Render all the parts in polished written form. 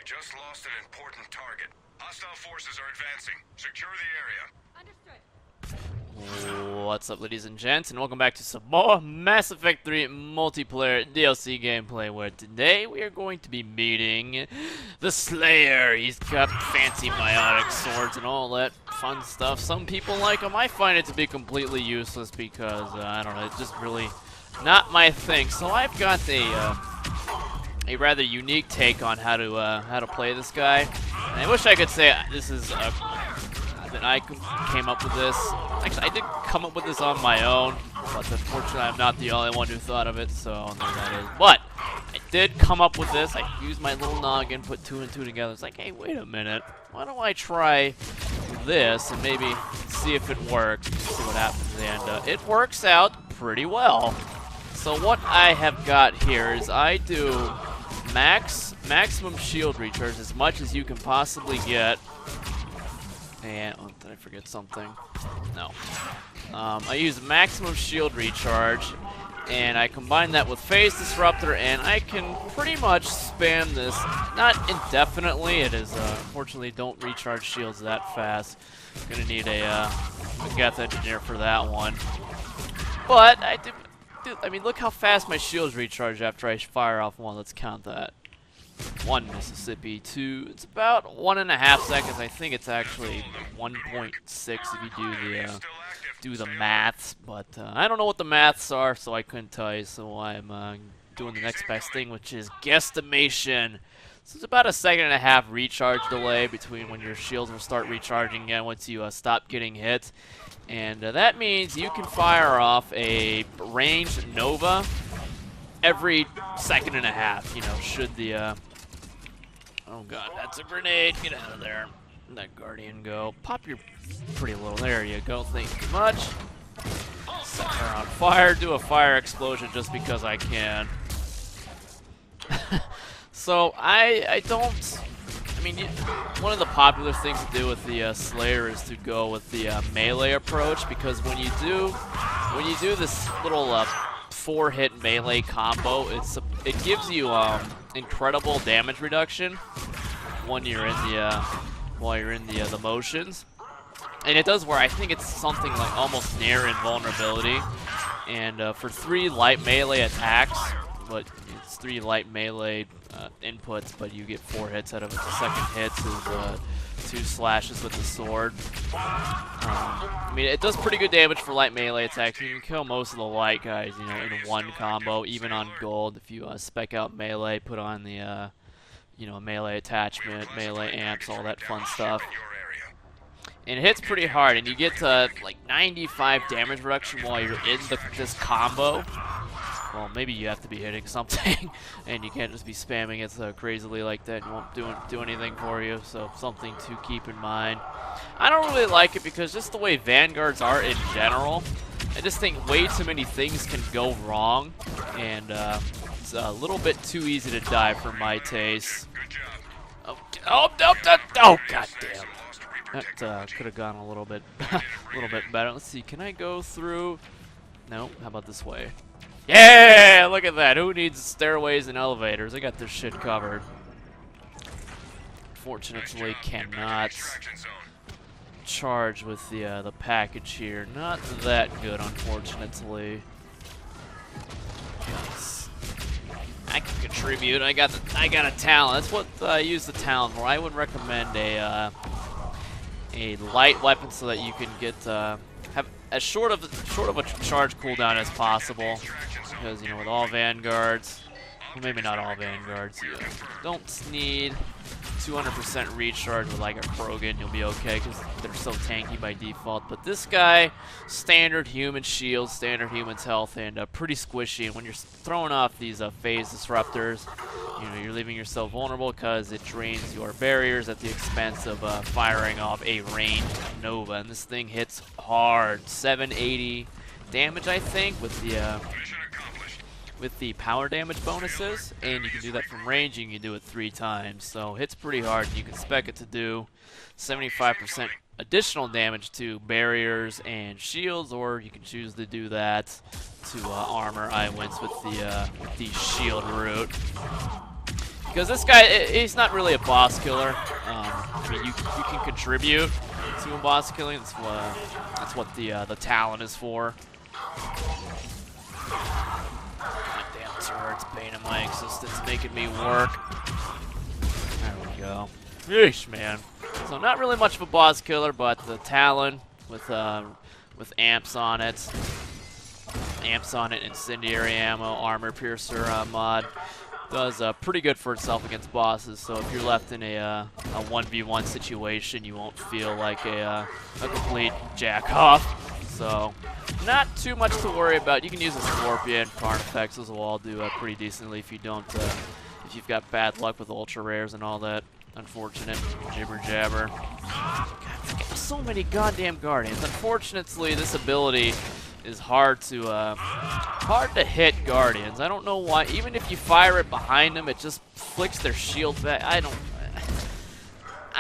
just lost an important target. Hostile forces are advancing. Secure the area. What's up, ladies and gents, and welcome back to some more Mass Effect 3 multiplayer DLC gameplay, where today we are going to be meeting the Slayer. He's got fancy biotic swords and all that fun stuff. Some people like him. I find it to be completely useless because, I don't know, it's just really not my thing. So I've got a rather unique take on how to play this guy. And I wish I could say this is that I came up with this. Actually, I did come up with this on my own, but unfortunately I'm not the only one who thought of it, so there that is. But I did come up with this. I used my little noggin, put two and two together. It's like, hey, wait a minute. Why don't I try this and maybe see if it works, see what happens. And it works out pretty well. So what I have got here is I do maximum shield recharge, as much as you can possibly get. And, oh, did I forget something? No. I use maximum shield recharge, and I combine that with phase disruptor, and I can pretty much spam this, not indefinitely. It is, unfortunately, don't recharge shields that fast. Gonna need a Geth engineer for that one. But I mean, look how fast my shields recharge after I fire off one. Let's count that. 1 Mississippi, 2, it's about 1.5 seconds. I think it's actually 1.6 if you do the maths, but I don't know what the maths are, so I couldn't tell you. So I'm doing the next best thing, which is guesstimation. So it's about a 1.5 second recharge delay between when your shields will start recharging again once you stop getting hit, and that means you can fire off a ranged Nova every 1.5 seconds, you know, should the, oh god, that's a grenade, get out of there. Let Guardian go. Pop your pretty little, there you go, thank you much. Set her on fire, do a fire explosion just because I can. So, I mean, one of the popular things to do with the Slayer is to go with the melee approach, because when you do this little, 4-hit melee combo, it gives you incredible damage reduction when you're in the while you're in the motions, and it does where I think it's something like almost near invulnerability. And for 3 light melee attacks, but it's 3 light melee inputs, but you get 4 hits out of it. The second hits is 2 slashes with the sword. I mean, it does pretty good damage for light melee attacks. You can kill most of the light guys, you know, in one combo, even on gold. If you spec out melee, put on the, you know, melee attachment, melee amps, all that fun stuff. And it hits pretty hard, and you get to like 95 damage reduction while you're in this combo. Well, maybe you have to be hitting something, and you can't just be spamming it so crazily like that. It won't do anything for you, so something to keep in mind. I don't really like it because just the way Vanguards are in general, I just think way too many things can go wrong, and it's a little bit too easy to die for my taste. Oh, goddamn! That could have gone a little bit better. Let's see. Can I go through? No. How about this way? Yeah, look at that. Who needs stairways and elevators? I got this shit covered. Fortunately, cannot charge with the package here. Not that good, unfortunately. Yes. I can contribute. I got a talent. That's what I use the talent for. I would recommend a light weapon so that you can get have as short of a charge cooldown as possible. Because, you know, with all Vanguards, well, maybe not all Vanguards, you don't need 200% recharge with like a Krogan. You'll be okay because they're so tanky by default. But this guy, standard human shield, standard human's health, and pretty squishy. And when you're throwing off these phase disruptors, you know, you're leaving yourself vulnerable because it drains your barriers at the expense of firing off a ranged Nova. And this thing hits hard, 780 damage, I think, with the power damage bonuses, and you can do that from range. You can do it 3 times, so hits pretty hard. You can spec it to do 75% additional damage to barriers and shields, or you can choose to do that to armor. I went with the shield route. Because this guy, he's not really a boss killer. I mean, you can contribute to a boss killing. That's what the talent is for. Goddamn turret's pain in my existence, making me work. There we go. Yeesh, man. So not really much of a boss killer, but the talent with amps on it. Incendiary ammo, armor piercer mod does pretty good for itself against bosses. So if you're left in a 1v1 situation, you won't feel like a complete jack-off. So not too much to worry about. You can use a Scorpion, Carnifex, those will all do pretty decently if you don't, if you've got bad luck with ultra rares and all that unfortunate jibber jabber. God, so many goddamn guardians. Unfortunately, this ability is hard to hit guardians. I don't know why. Even if you fire it behind them, it just flicks their shield back. I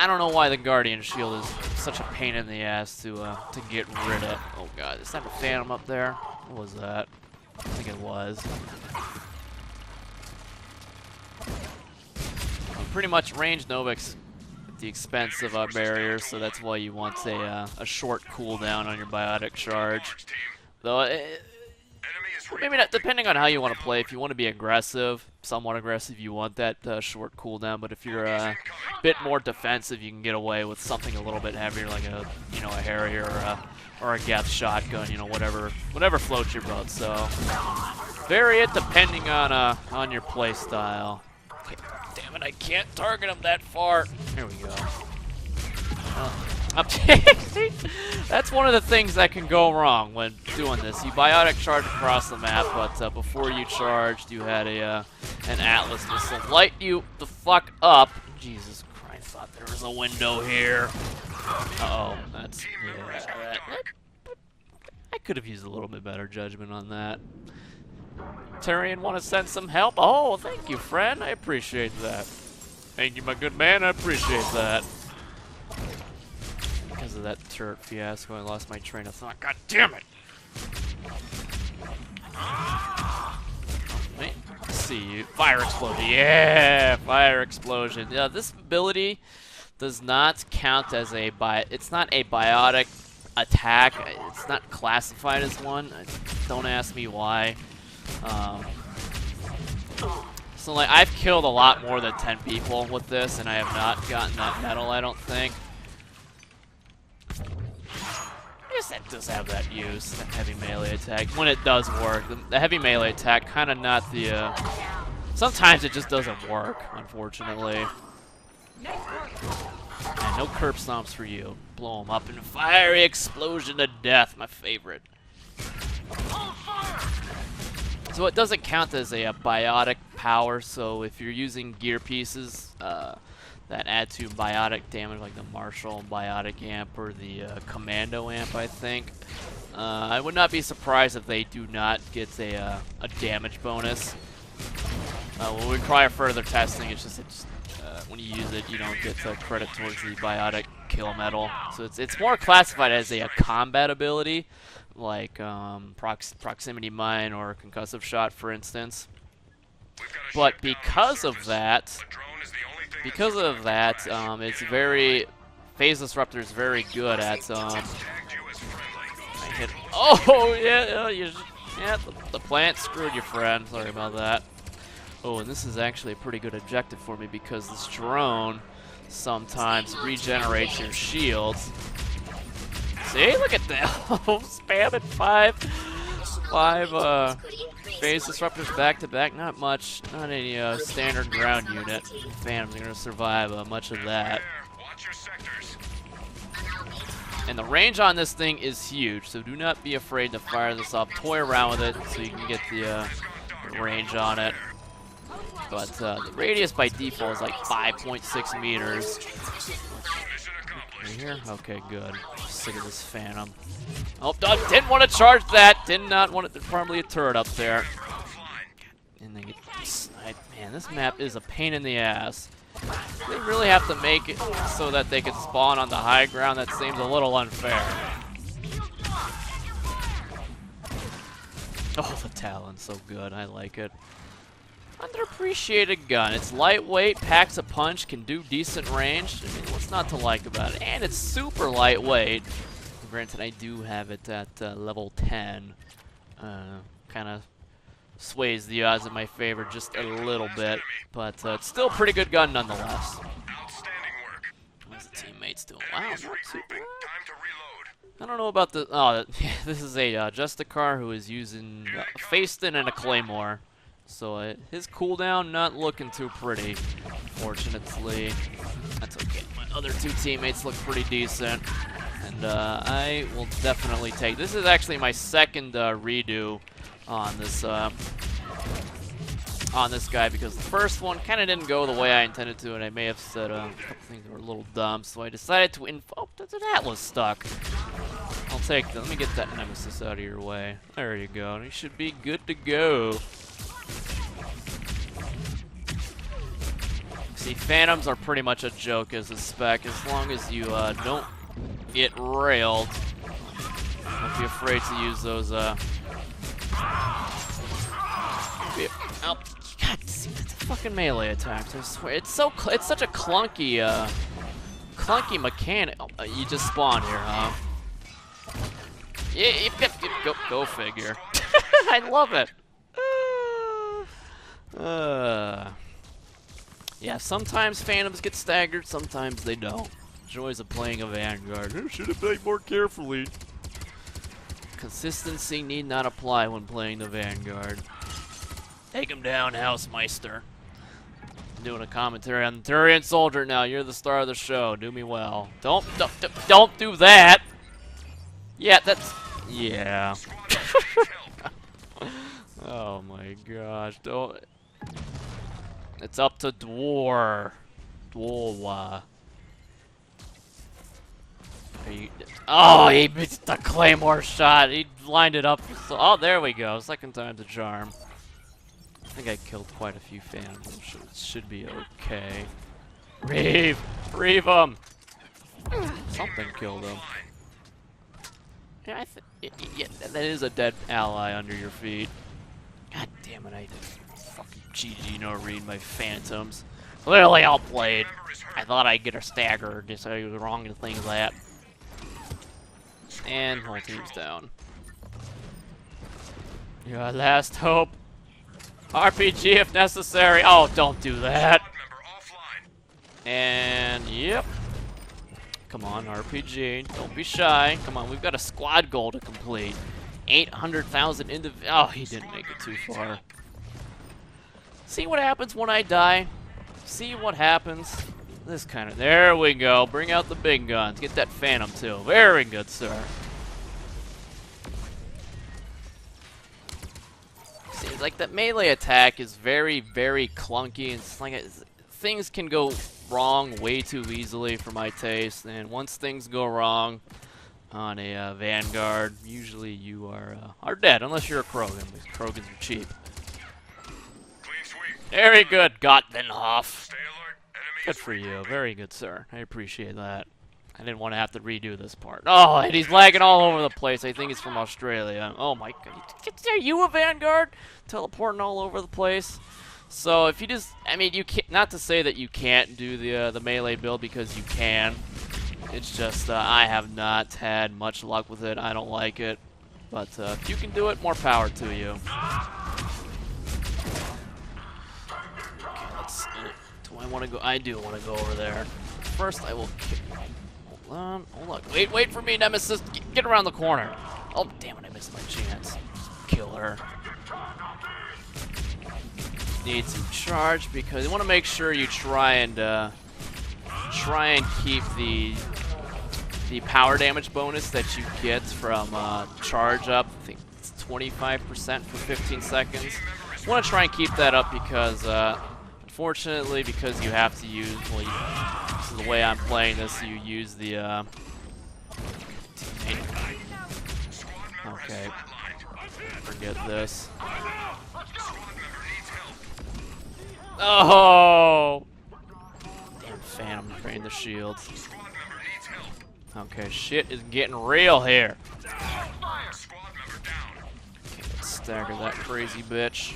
don't know why the guardian shield is such a pain in the ass to get rid of. Oh god, is that a phantom up there? What was that? I think it was. Pretty much ranged Novix at the expense of barriers, so that's why you want a short cooldown on your biotic charge. Though, maybe not, depending on how you want to play. If you want to be aggressive, somewhat aggressive, you want that short cooldown. But if you're a bit more defensive, you can get away with something a little bit heavier, like a Harrier or a Geth shotgun, whatever floats your boat. So vary it depending on your play style. Okay, damn it, I can't target him that far. There we go. That's one of the things that can go wrong when doing this. You biotic charge across the map, but before you charged, you had an Atlas missile light you the fuck up. Jesus Christ, I thought there was a window here. Uh-oh, that's... Yeah, I could have used a little bit better judgment on that. Tyrion, want to send some help? Oh, thank you, friend. I appreciate that. Thank you, my good man. I appreciate that. Because of that turret fiasco, I lost my train of thought. God damn it! Wait, let's see. Fire explosion. Yeah, fire explosion. Yeah, this ability does not count as it's not a biotic attack. It's not classified as one. Don't ask me why. So like, I've killed a lot more than 10 people with this, and I have not gotten that medal, I don't think. I guess that does have that use, that heavy melee attack, when it does work. The heavy melee attack, kind of not the, sometimes it just doesn't work, unfortunately. And no curb stomps for you. Blow them up in a fiery explosion to death, my favorite. So it doesn't count as a biotic power, so if you're using gear pieces that add to biotic damage, like the Marshall biotic amp or the Commando amp, I think, I would not be surprised if they do not get a damage bonus. Will require further testing. It's just when you use it, you don't get credit towards the biotic kill medal. So it's more classified as a combat ability, like proximity mine or concussive shot, for instance. But because of that, it's very phase disruptor is very good at oh yeah, the plant screwed you, friend. Sorry about that. Oh, and this is actually a pretty good objective for me because this drone sometimes regenerates your shields. See, look at that. Spamming five phase disruptors back to back. Not much, not any standard ground unit. Phantoms are gonna survive much of that. And the range on this thing is huge, so do not be afraid to fire this off. Toy around with it so you can get the range on it. But the radius by default is like 5.6 meters. Right here? Okay, good. Sick of this Phantom. Oh, didn't want to charge that. Did not want it. There's probably a turret up there. And they get sniped. Man, this map is a pain in the ass. They really have to make it so that they can spawn on the high ground. That seems a little unfair. Oh, the Talon's so good. I like it. underappreciated gun. It's lightweight, packs a punch, can do decent range. I mean, what's not to like about it? And it's super lightweight. Granted, I do have it at level 10. Kind of sways the odds in my favor just a little bit, but it's still a pretty good gun nonetheless. Outstanding work. How's the teammates doing? Wow, not too Regrouping. bad. Time to reload. I don't know about the. Oh, this is a Justicar who is using Facetin and a Claymore. So his cooldown not looking too pretty, fortunately. That's okay. My other two teammates look pretty decent, and I will definitely take. This is actually my second redo on this guy, because the first one kind of didn't go the way I intended to, and I may have said a couple things that were a little dumb. So I decided to oh, the Atlas stuck. I'll take that. Let me get that Nemesis out of your way. There you go. He should be good to go. See, Phantoms are pretty much a joke as a spec, as long as you don't get railed. Don't be afraid to use those. Oh, God, see, that's fucking melee attacks. I swear, it's such a clunky mechanic. Oh, you just spawned here, huh? Yeah, go figure. I love it. Yeah, sometimes Phantoms get staggered, sometimes they don't. Joys of playing a Vanguard. Should have played more carefully. Consistency need not apply when playing the Vanguard. Take him down, Housemeister. I'm doing a commentary on the Turian Soldier now. You're the star of the show. Do me well. Don't do that. Yeah, that's. Yeah. Oh my gosh! Don't. It's up to Dwarwa. Oh, he missed the Claymore shot. He lined it up. So, oh, there we go. Second time's a charm. I think I killed quite a few Phantoms. Should be okay. Reeve him. Something killed him. Yeah, yeah, that is a dead ally under your feet. God damn it! I fucking GG no read my Phantoms. Clearly outplayed. I thought I'd get a stagger. Just I was wrong to think that. And whole team's down. Your last hope. RPG if necessary. Oh, don't do that. And yep. Come on, RPG. Don't be shy. Come on, we've got a squad goal to complete. 800,000 Oh, he didn't make it too far. See what happens when I die? See what happens? This kind of. There we go. Bring out the big guns. Get that Phantom too. Very good, sir. See, like that melee attack is very, very clunky. It's like things can go wrong way too easily for my taste. And once things go wrong on a Vanguard, usually you are dead unless you're a Krogan. Because Krogans are cheap. Very good, Gottenhoff. Good for you. Very good, sir. I appreciate that. I didn't want to have to redo this part. Oh, and he's lagging all over the place. I think he's from Australia. Oh my god. Are you a Vanguard? Teleporting all over the place. So if you just, I mean, you can't. Not to say that you can't do the melee build, because you can. It's just I have not had much luck with it. I don't like it. But if you can do it, more power to you. Do I want to go? I do want to go over there. First, I will kick. Hold on. Wait for me, Nemesis. Get around the corner. Oh, damn it, I missed my chance. Kill her. Need some charge, because you want to make sure you try and keep the power damage bonus that you get from charge up. I think it's 25% for 15 seconds. You want to try and keep that up, because unfortunately, because you have to use, well, this is the way I'm playing this, you use the, okay, forget this. Oh! Damn Phantom drained the shields. Okay, shit is getting real here. Okay, let's stagger that crazy bitch.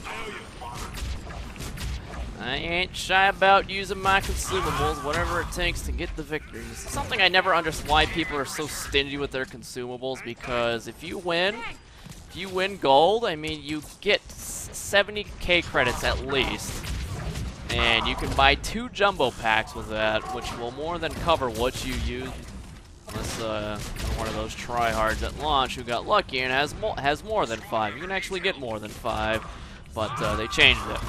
I ain't shy about using my consumables, whatever it takes to get the victory. This is something I never understood why people are so stingy with their consumables, because if you win gold, I mean, you get 70k credits at least. And you can buy 2 jumbo packs with that, which will more than cover what you use. Unless you're one of those tryhards at launch who got lucky and has more than 5. You can actually get more than 5, but they changed it.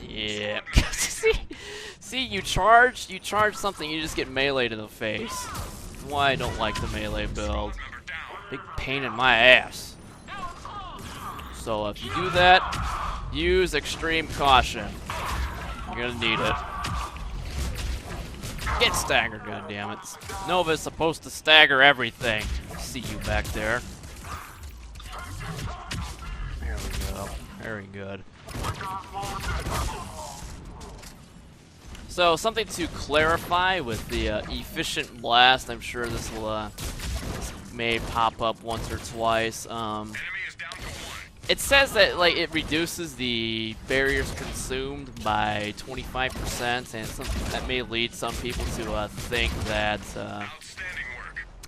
Yeah. see, you charge something, you just get melee to the face. That's why I don't like the melee build. Big pain in my ass. So if you do that, use extreme caution. You're gonna need it. Get staggered, goddammit. Nova's supposed to stagger everything. See you back there. There we go. Very good. So, something to clarify with the efficient blast. I'm sure this will this may pop up once or twice. It says that it reduces the barriers consumed by 25%, and that may lead some people to think that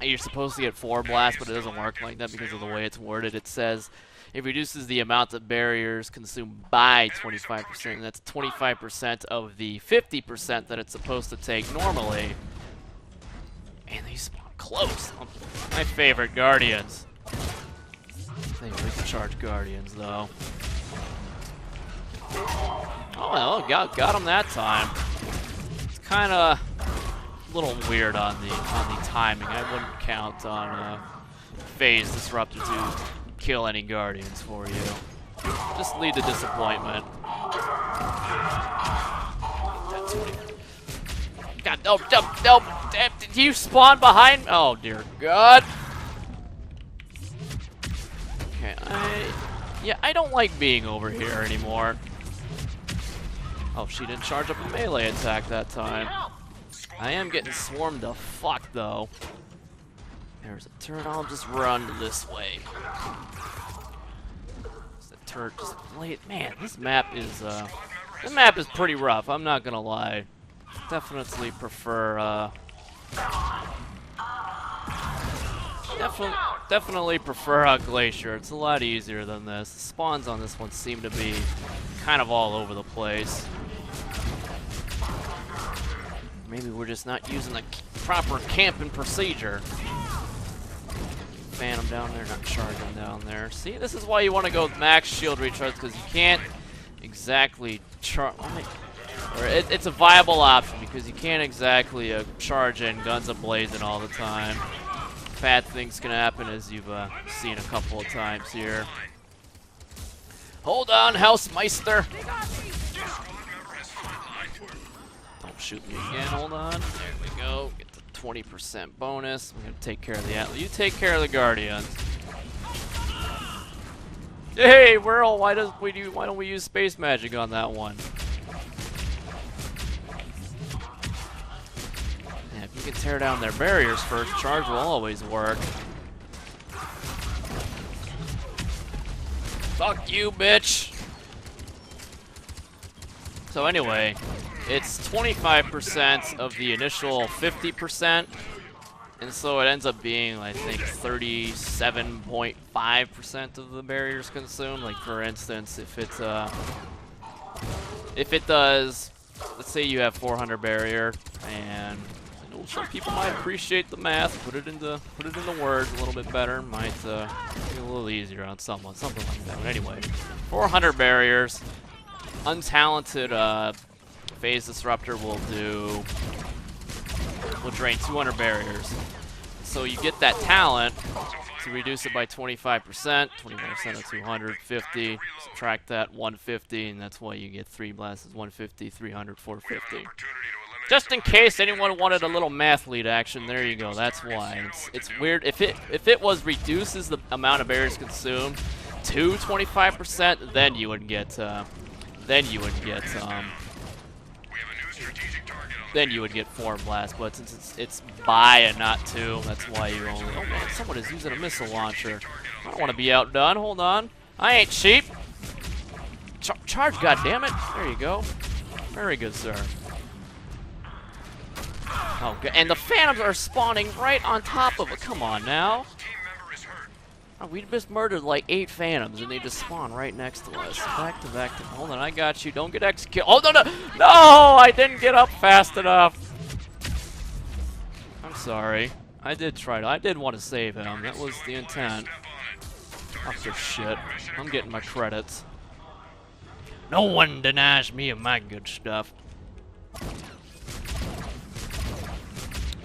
you're supposed to get 4 blasts, but it doesn't work like that because of the way it's worded. It says it reduces the amount of barriers consumed by 25%, and that's 25% of the 50% that it's supposed to take normally. And they spawn close. My favorite guardians. They always charge guardians, though. Oh well, got him that time. It's kind of a little weird on the timing. I wouldn't count on phase disruptor to kill any guardians for you. Just lead to disappointment. God, no, did you spawn behind? Oh dear God. Okay, I don't like being over here anymore. Oh, she didn't charge up a melee attack that time. I am getting swarmed to fuck, though. There's a turret. I'll just run this way. The turret just late. Man, this map is pretty rough. I'm not gonna lie. Definitely prefer Definitely prefer Glacier. It's a lot easier than this. The spawns on this one seem to be kind of all over the place. Maybe we're just not using the proper camping procedure. Phantom down there, not charging down there. See, this is why you want to go with max shield recharge, because you can't exactly charge. Or it's a viable option because you can't exactly charge in guns a-blazing all the time. Bad things can happen, as you've seen a couple of times here. Hold on, Hausmeister. Don't shoot me again. Hold on. There we go. Get the 20% bonus. We're gonna take care of the Atlas. You take care of the Guardians. Hey, Whirl. Why don't we use space magic on that one? You can tear down their barriers first. Charge will always work. Fuck you, bitch! So anyway, it's 25% of the initial 50%, and so it ends up being, I think, 37.5% of the barriers consumed. Like, for instance, if it does, let's say you have 400 barrier, and some people might appreciate the math. Put it into words a little bit better. Might be a little easier on someone, something like that. But anyway, 400 barriers. Untalented phase disruptor will drain 200 barriers. So you get that talent to reduce it by 25%. 25% of 250. Subtract that 150, and that's why you get 3 blasts. 150, 300, 450. Just in case anyone wanted a little math lead action, there you go. That's why. It's weird. If it reduces the amount of barriers consumed to 25%, then you would get 4 blasts. But since it's by and not 2, that's why you only. Oh man, someone is using a missile launcher. I don't want to be outdone. Hold on. I ain't cheap. Charge, goddammit! There you go. Very good, sir. Oh, good. And the Phantoms are spawning right on top of it. Come on now. Oh, we just murdered like 8 Phantoms, and they just spawn right next to us. Back to back to. Hold on, I got you. Don't get executed. Oh, no, no! No! I didn't get up fast enough. I'm sorry. I did try to. I did want to save him. That was the intent. Oh, for shit. I'm getting my credits. No one denies me of my good stuff.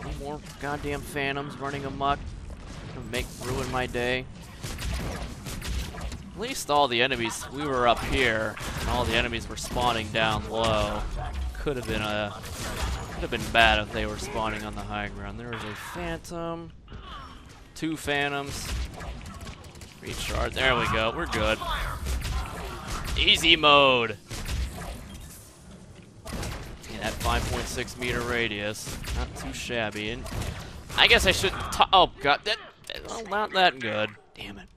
No more goddamn Phantoms running amok. Ruin my day. At least all the enemies, we were up here, and all the enemies were spawning down low. Could have been bad if they were spawning on the high ground. There was a Phantom, 2 Phantoms. Recharge. There we go. We're good. Easy mode. Yeah, that 5.6 meter radius, not too shabby. And I guess I should. Oh god, well, not that good. Damn it.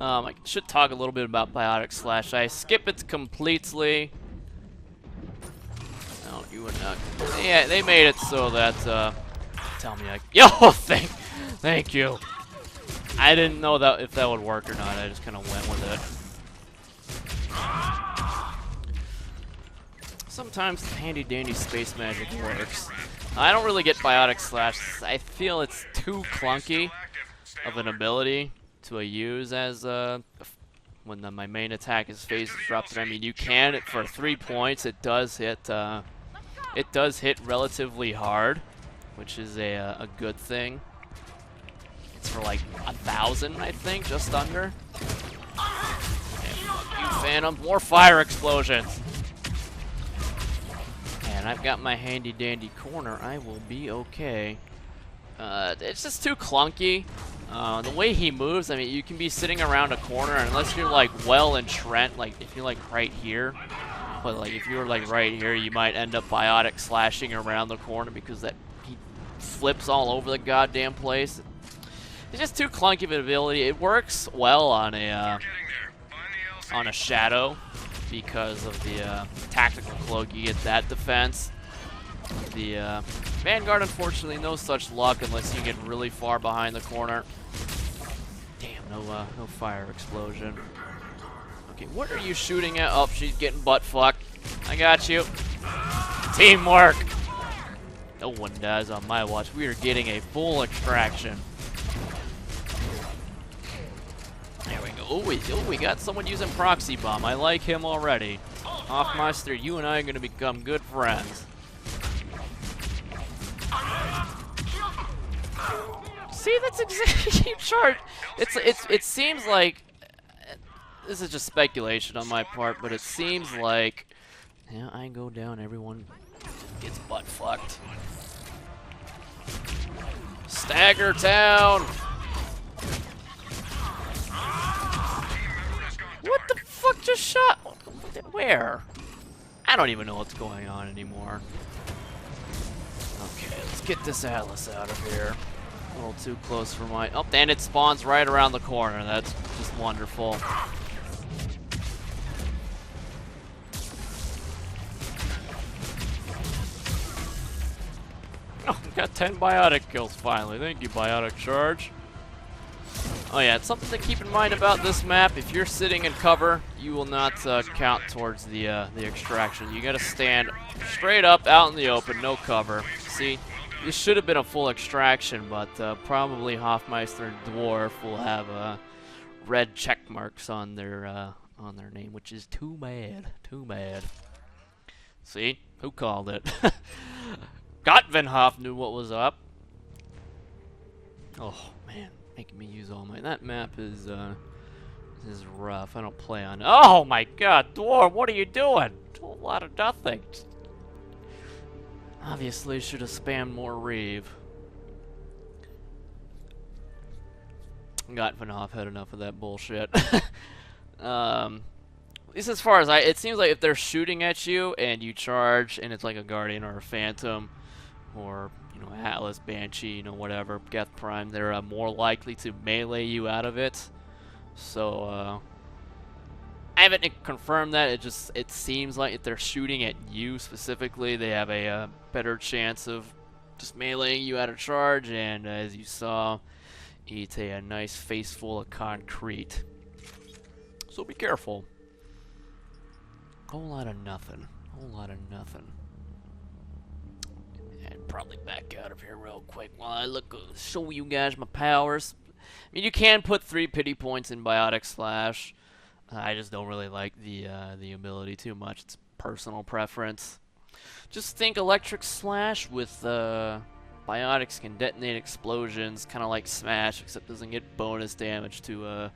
I should talk a little bit about Biotic / I skip it completely. No, you would not. Yeah, they made it so that. Tell me, yo, thank you. I didn't know that if that would work or not. I just kind of went with it. Sometimes handy dandy space magic works. I don't really get Biotic / I feel it's too clunky of an ability to use as when my main attack is phase disrupted. I mean, you can for 3 points. It does hit relatively hard, which is a good thing. It's for like 1,000, I think, just under. And you Phantom, more fire explosions. And I've got my handy dandy corner. I will be okay. It's just too clunky. The way he moves, I mean, you can be sitting around a corner unless you're like well entrenched, like if you're like right here. But like if you were like right here, you might end up Biotic slashing around the corner because he flips all over the goddamn place. It's just too clunky of an ability. It works well on a shadow because of the tactical cloak. You get that defense. The Vanguard, unfortunately, no such luck unless you get really far behind the corner. Damn, no fire explosion. Okay, what are you shooting at? Oh, she's getting butt fucked. I got you. Teamwork. No one dies on my watch. We are getting a full extraction. There we go. Oh, we got someone using proxy bomb. I like him already. Hoffmeister, you and I are going to become good friends. See, that's exactly chart. It seems like this is just speculation on my part, but it seems like yeah, I go down, everyone gets butt fucked. Stagger town. What the fuck just shot? Where? I don't even know what's going on anymore. Okay, let's get this Atlas out of here. A little too close for my... Oh, and it spawns right around the corner. That's just wonderful. Oh, we got 10 Biotic kills finally. Thank you, Biotic Charge. Oh yeah, it's something to keep in mind about this map. If you're sitting in cover, you will not count towards the extraction. You gotta stand straight up out in the open, no cover. See, this should have been a full extraction, but probably Hoffmeister and Dwarf will have red check marks on their name, which is too bad. Too bad. See, who called it? Gotvenhoff knew what was up. Oh man. Making me use all my... That map is rough. I don't play on... Oh my god, Dwarf, what are you doing? A whole lot of nothing. Obviously, should have spammed more Reeve. Gotvenhoff had enough of that bullshit. At least as far as it seems like if they're shooting at you and you charge and it's like a Guardian or a Phantom or... you know, Atlas, Banshee, you know, whatever, Geth Prime, they're more likely to melee you out of it. So, I haven't confirmed that. It seems like if they're shooting at you specifically, they have a better chance of just meleeing you out of charge. And as you saw, eat a nice face full of concrete. So be careful. Whole lot of nothing. Whole lot of nothing. And probably back out of here real quick while I show you guys my powers. I mean, you can put 3 pity points in Biotic Slash. I just don't really like the ability too much. It's personal preference. Just think Electric Slash with Biotics can detonate explosions, kind of like Smash, except doesn't get bonus damage to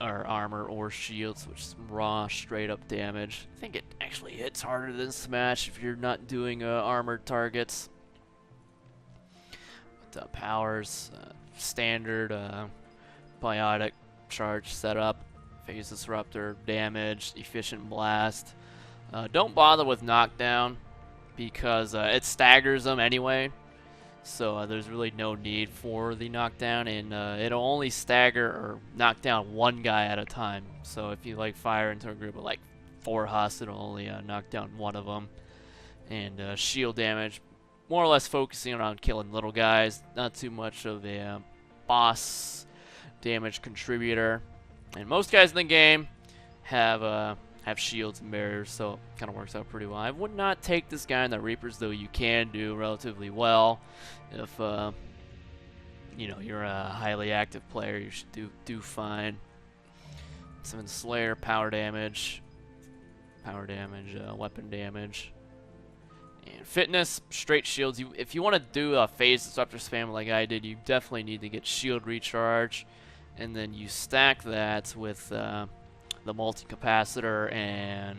or armor or shields, which is raw, straight up damage. I think it actually hits harder than Smash if you're not doing armored targets. But, powers, standard Biotic charge setup. Phase Disruptor, damage, Efficient Blast. Don't bother with Knockdown because it staggers them anyway. So there's really no need for the Knockdown, and it'll only stagger or knock down one guy at a time. So if you like fire into a group of like 4 husks, it'll only knock down one of them. And shield damage, more or less focusing on killing little guys. Not too much of a boss damage contributor. And most guys in the game have shields and barriers, so it kind of works out pretty well. I would not take this guy in the Reapers, though you can do relatively well. If you know, you're a highly active player, you should do fine. 7 Slayer, power damage, weapon damage, and fitness, straight shields. If you want to do a phase disruptor spam like I did, you definitely need to get shield recharge. And then you stack that with the multi-capacitor and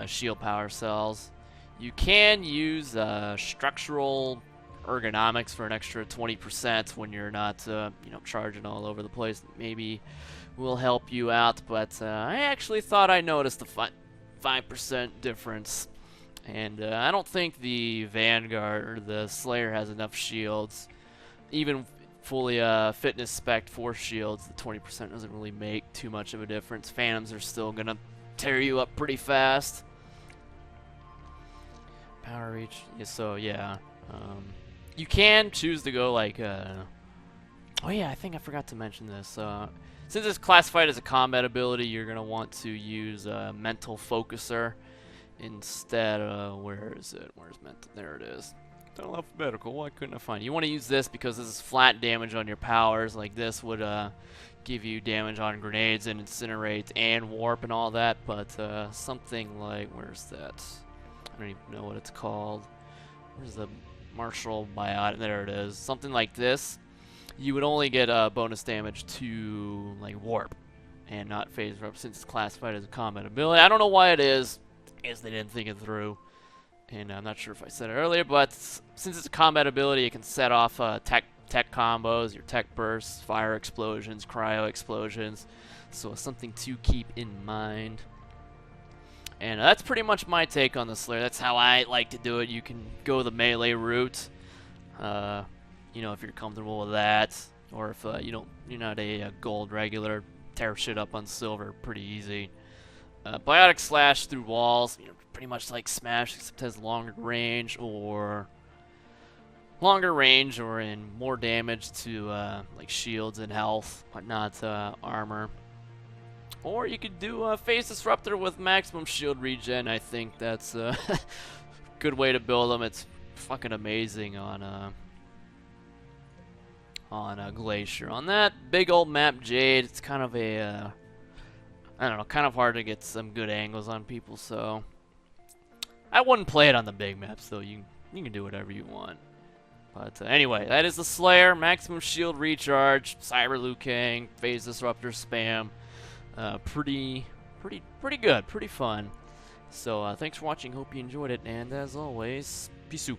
shield power cells. You can use structural ergonomics for an extra 20% when you're not you know, charging all over the place. Maybe will help you out, but I actually thought I noticed a 5% difference. And I don't think the Vanguard or the Slayer has enough shields. Even fully fitness spec 4 shields, the 20% doesn't really make too much of a difference. Phantoms are still gonna tear you up pretty fast. Power reach, yeah, so yeah. You can choose to go like, oh yeah, I think I forgot to mention this. Since it's classified as a combat ability, you're gonna want to use Mental Focuser instead. Where is it? Where's Mental? There it is. Alphabetical. Why couldn't I find it? You want to use this because this is flat damage on your powers. Like this would give you damage on grenades and incinerate and warp and all that. But something like, where's that? I don't even know what it's called. Where's the Martial Biotic? There it is. Something like this. You would only get bonus damage to like warp and not phase disrupt since it's classified as a combat ability. I don't know why it is. I guess they didn't think it through. And I'm not sure if I said it earlier, but since it's a combat ability, it can set off tech combos, your tech bursts, fire explosions, cryo explosions. So something to keep in mind. And that's pretty much my take on the Slayer. That's how I like to do it. You can go the melee route, you know, if you're comfortable with that, or if you're not a gold regular, tear shit up on silver pretty easy. Biotic Slash through walls, you know, pretty much like Smash, except has longer range or in more damage to like shields and health, but not armor. Or you could do a Phase Disruptor with maximum shield regen. I think that's a good way to build them. It's fucking amazing on Glacier. On that big old map Jade, it's kind of a I don't know, kind of hard to get some good angles on people, so I wouldn't play it on the big maps, though. You can do whatever you want. But anyway, that is the Slayer, maximum shield recharge, Cyber Liu Kang, Phase Disruptor spam. Pretty good, pretty fun. So thanks for watching. Hope you enjoyed it, and as always, peace out.